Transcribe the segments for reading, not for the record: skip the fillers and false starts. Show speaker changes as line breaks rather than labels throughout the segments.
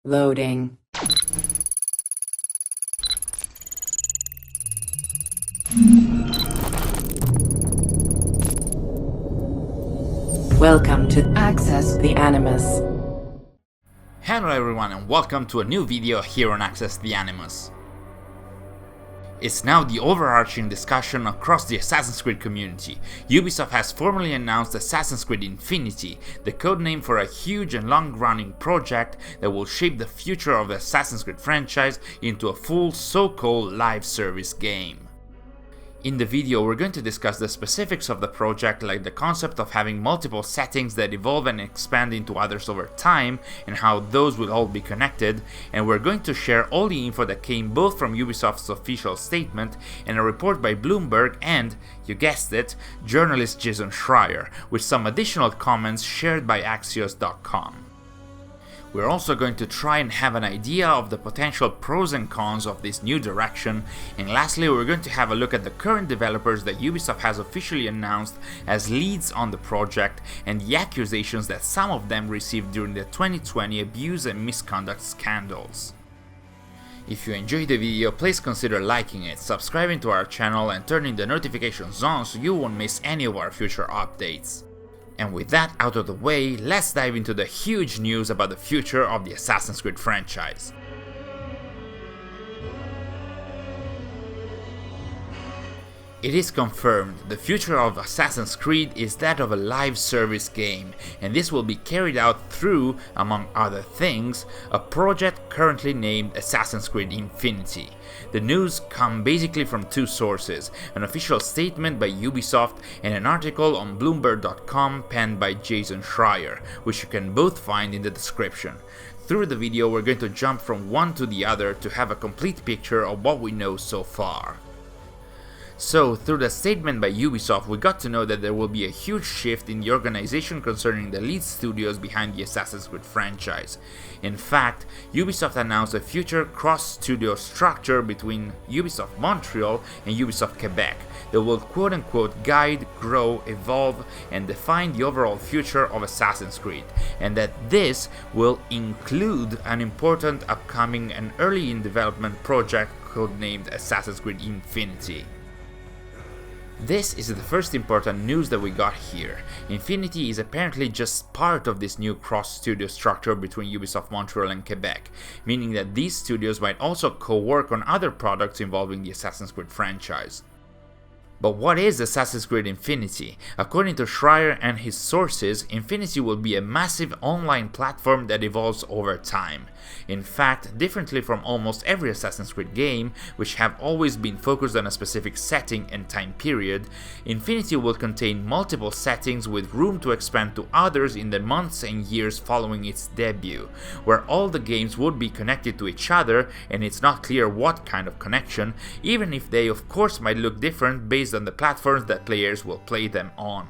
Loading. Welcome to Access the Animus.
Hello everyone and welcome to a new video here on Access the Animus. It's now the overarching discussion across the Assassin's Creed community. Ubisoft has formally announced Assassin's Creed Infinity, the codename for a huge and long-running project that will shape the future of the Assassin's Creed franchise into a full so-called live service game. In the video, we're going to discuss the specifics of the project, like the concept of having multiple settings that evolve and expand into others over time, and how those will all be connected, and we're going to share all the info that came both from Ubisoft's official statement and a report by Bloomberg and, you guessed it, journalist Jason Schreier, with some additional comments shared by Axios.com. We're also going to try and have an idea of the potential pros and cons of this new direction, and lastly we're going to have a look at the current developers that Ubisoft has officially announced as leads on the project and the accusations that some of them received during the 2020 abuse and misconduct scandals. If you enjoyed the video, please consider liking it, subscribing to our channel and turning the notifications on so you won't miss any of our future updates. And with that out of the way, let's dive into the huge news about the future of the Assassin's Creed franchise. It is confirmed, the future of Assassin's Creed is that of a live service game, and this will be carried out through, among other things, a project currently named Assassin's Creed Infinity. The news come basically from two sources, an official statement by Ubisoft and an article on Bloomberg.com penned by Jason Schreier, which you can both find in the description. Through the video we're going to jump from one to the other to have a complete picture of what we know so far. So, through the statement by Ubisoft, we got to know that there will be a huge shift in the organization concerning the lead studios behind the Assassin's Creed franchise. In fact, Ubisoft announced a future cross-studio structure between Ubisoft Montreal and Ubisoft Quebec that will quote-unquote guide, grow, evolve, and define the overall future of Assassin's Creed, and that this will include an important upcoming and early in development project codenamed Assassin's Creed Infinity. This is the first important news that we got here. Infinity is apparently just part of this new cross-studio structure between Ubisoft Montreal and Quebec, meaning that these studios might also co-work on other products involving the Assassin's Creed franchise. But what is Assassin's Creed Infinity? According to Schreier and his sources, Infinity will be a massive online platform that evolves over time. In fact, differently from almost every Assassin's Creed game, which have always been focused on a specific setting and time period, Infinity will contain multiple settings with room to expand to others in the months and years following its debut, where all the games would be connected to each other, and it's not clear what kind of connection, even if they of course might look different based on the platforms that players will play them on.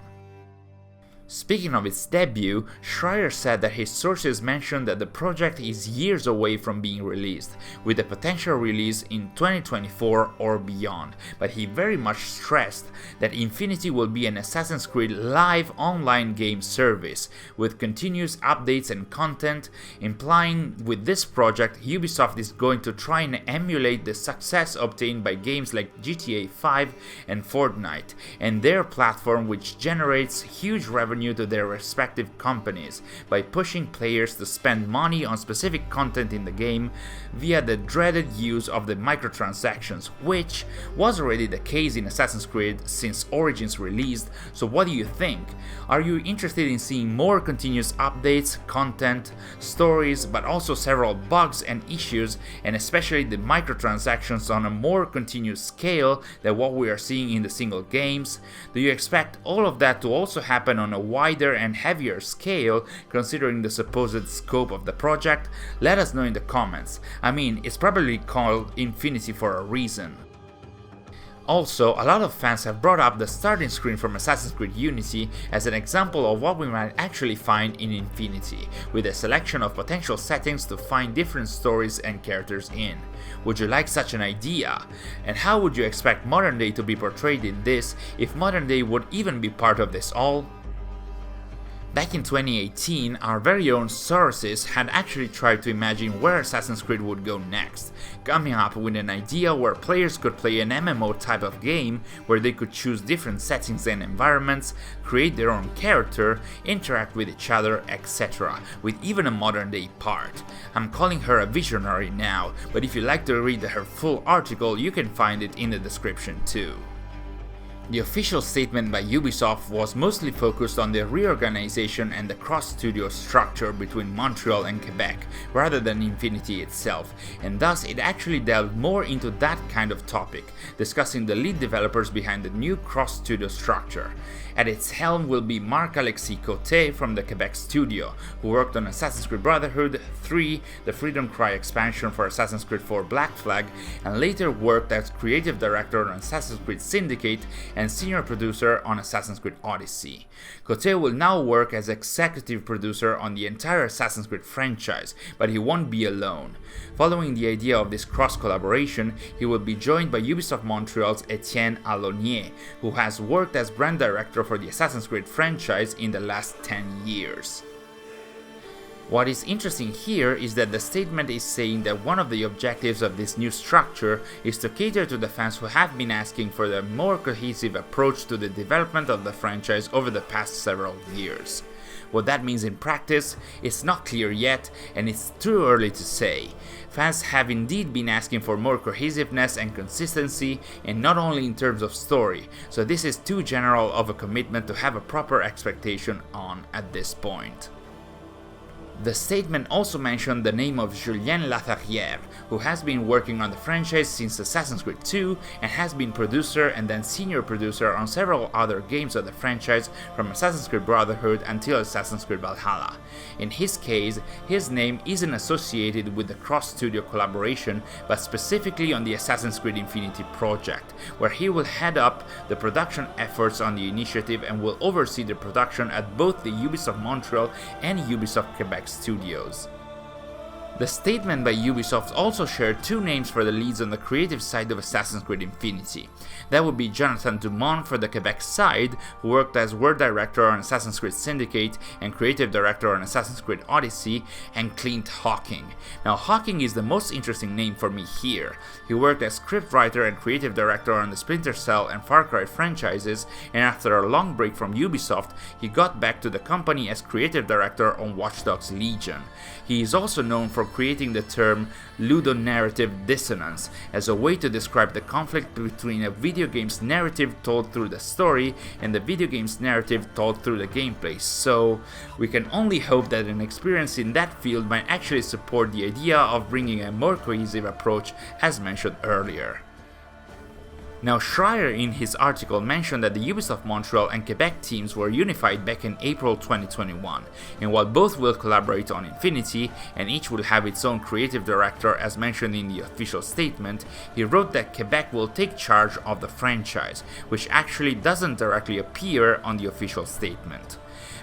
Speaking of its debut, Schreier said that his sources mentioned that the project is years away from being released, with a potential release in 2024 or beyond, but he very much stressed that Infinity will be an Assassin's Creed live online game service, with continuous updates and content, implying with this project Ubisoft is going to try and emulate the success obtained by games like GTA 5 and Fortnite, and their platform which generates huge revenue to their respective companies by pushing players to spend money on specific content in the game via the dreaded use of the microtransactions, which was already the case in Assassin's Creed since Origins released. So what do you think? Are you interested in seeing more continuous updates, content, stories, but also several bugs and issues, and especially the microtransactions on a more continuous scale than what we are seeing in the single games? Do you expect all of that to also happen on a wider and heavier scale, considering the supposed scope of the project? Let us know in the comments. I mean, it's probably called Infinity for a reason. Also, a lot of fans have brought up the starting screen from Assassin's Creed Unity as an example of what we might actually find in Infinity, with a selection of potential settings to find different stories and characters in. Would you like such an idea? And how would you expect modern day to be portrayed in this, if modern day would even be part of this all? Back in 2018, our very own sources had actually tried to imagine where Assassin's Creed would go next, coming up with an idea where players could play an MMO type of game where they could choose different settings and environments, create their own character, interact with each other, etc., with even a modern day part. I'm calling her a visionary now, but if you'd like to read her full article, you can find it in the description too. The official statement by Ubisoft was mostly focused on the reorganization and the cross-studio structure between Montreal and Quebec, rather than Infinity itself, and thus it actually delved more into that kind of topic, discussing the lead developers behind the new cross-studio structure. At its helm will be Marc-Alexis Côté from the Quebec studio, who worked on Assassin's Creed Brotherhood 3, the Freedom Cry expansion for Assassin's Creed 4 Black Flag, and later worked as creative director on Assassin's Creed Syndicate and senior producer on Assassin's Creed Odyssey. Côté will now work as executive producer on the entire Assassin's Creed franchise, but he won't be alone. Following the idea of this cross-collaboration, he will be joined by Ubisoft Montreal's Etienne Alonier, who has worked as brand director for the Assassin's Creed franchise in the last 10 years. What is interesting here is that the statement is saying that one of the objectives of this new structure is to cater to the fans who have been asking for a more cohesive approach to the development of the franchise over the past several years. What that means in practice is not clear yet, and it's too early to say. Fans have indeed been asking for more cohesiveness and consistency, and not only in terms of story, so this is too general of a commitment to have a proper expectation on at this point. The statement also mentioned the name of Julien Laferrière, who has been working on the franchise since Assassin's Creed 2 and has been producer and then senior producer on several other games of the franchise from Assassin's Creed Brotherhood until Assassin's Creed Valhalla. In his case, his name isn't associated with the cross-studio collaboration, but specifically on the Assassin's Creed Infinity project, where he will head up the production efforts on the initiative and will oversee the production at both the Ubisoft Montreal and Ubisoft Quebec studios. The statement by Ubisoft also shared two names for the leads on the creative side of Assassin's Creed Infinity. That would be Jonathan Dumont for the Quebec side, who worked as word director on Assassin's Creed Syndicate and creative director on Assassin's Creed Odyssey, and Clint Hawking. Now, Hawking is the most interesting name for me here. He worked as scriptwriter and creative director on the Splinter Cell and Far Cry franchises, and after a long break from Ubisoft, he got back to the company as creative director on Watch Dogs Legion. He is also known for creating the term ludonarrative dissonance as a way to describe the conflict between a video game's narrative told through the story and the video game's narrative told through the gameplay, so we can only hope that an experience in that field might actually support the idea of bringing a more cohesive approach as mentioned earlier. Now, Schreier in his article mentioned that the Ubisoft Montreal and Quebec teams were unified back in April 2021, and while both will collaborate on Infinity, and each will have its own creative director as mentioned in the official statement, he wrote that Quebec will take charge of the franchise, which actually doesn't directly appear on the official statement.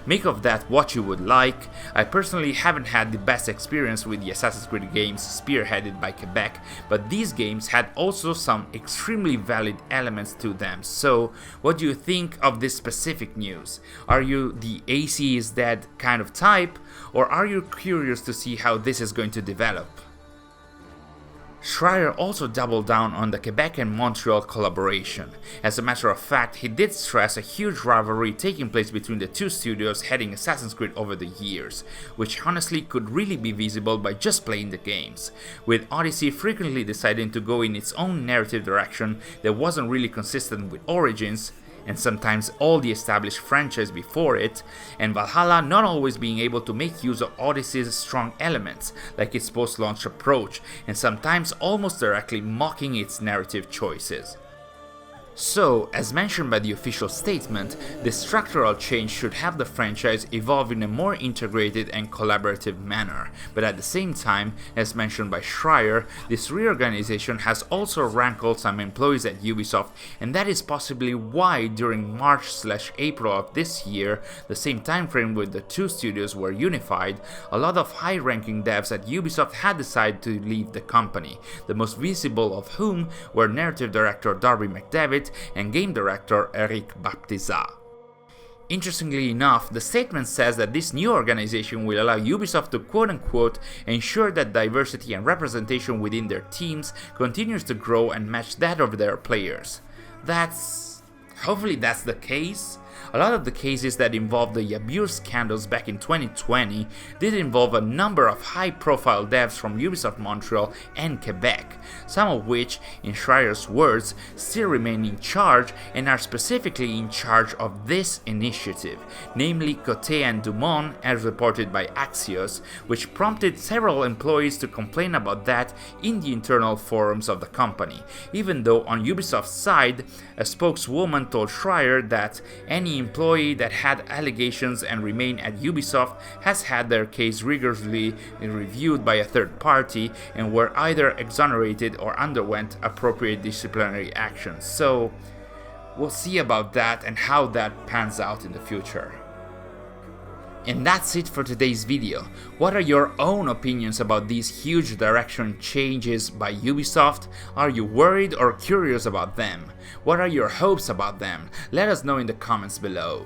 Make of that what you would like. I personally haven't had the best experience with the Assassin's Creed games spearheaded by Quebec, but these games had also some extremely valid elements to them, so what do you think of this specific news? Are you the AC is dead kind of type, or are you curious to see how this is going to develop? Schreier also doubled down on the Quebec and Montreal collaboration. As a matter of fact, he did stress a huge rivalry taking place between the two studios heading Assassin's Creed over the years, which honestly could really be visible by just playing the games, with Odyssey frequently deciding to go in its own narrative direction that wasn't really consistent with Origins, and sometimes all the established franchise before it, and Valhalla not always being able to make use of Odyssey's strong elements, like its post-launch approach, and sometimes almost directly mocking its narrative choices. So, as mentioned by the official statement, this structural change should have the franchise evolve in a more integrated and collaborative manner, but at the same time, as mentioned by Schreier, this reorganization has also rankled some employees at Ubisoft, and that is possibly why during March/April of this year, the same timeframe with the two studios were unified, a lot of high-ranking devs at Ubisoft had decided to leave the company, the most visible of whom were narrative director Darby McDevitt and game director Eric Baptizat. Interestingly enough, the statement says that this new organization will allow Ubisoft to quote-unquote ensure that diversity and representation within their teams continues to grow and match that of their players. Hopefully that's the case. A lot of the cases that involved the abuse scandals back in 2020 did involve a number of high-profile devs from Ubisoft Montreal and Quebec, some of which, in Schreier's words, still remain in charge and are specifically in charge of this initiative, namely Côté and Dumont, as reported by Axios, which prompted several employees to complain about that in the internal forums of the company, even though on Ubisoft's side, a spokeswoman told Schreier that any employee that had allegations and remained at Ubisoft has had their case rigorously reviewed by a third party and were either exonerated or underwent appropriate disciplinary actions. So we'll see about that and how that pans out in the future. And that's it for today's video. What are your own opinions about these huge direction changes by Ubisoft? Are you worried or curious about them? What are your hopes about them? Let us know in the comments below.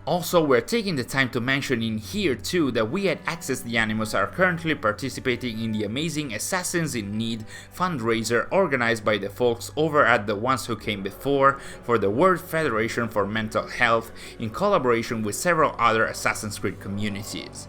Also, we're taking the time to mention in here too that we at Access the Animus are currently participating in the amazing Assassins in Need fundraiser organized by the folks over at The Ones Who Came Before for the World Federation for Mental Health in collaboration with several other Assassin's Creed communities.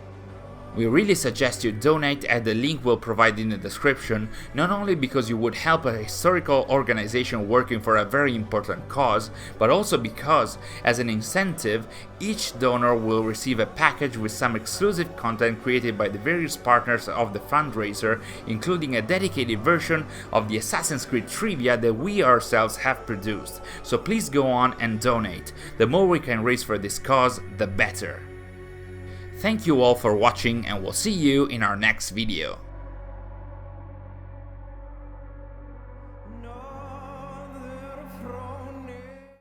We really suggest you donate at the link we'll provide in the description, not only because you would help a historical organization working for a very important cause, but also because, as an incentive, each donor will receive a package with some exclusive content created by the various partners of the fundraiser, including a dedicated version of the Assassin's Creed trivia that we ourselves have produced. So please go on and donate. The more we can raise for this cause, the better. Thank you all for watching, and we'll see you in our next video.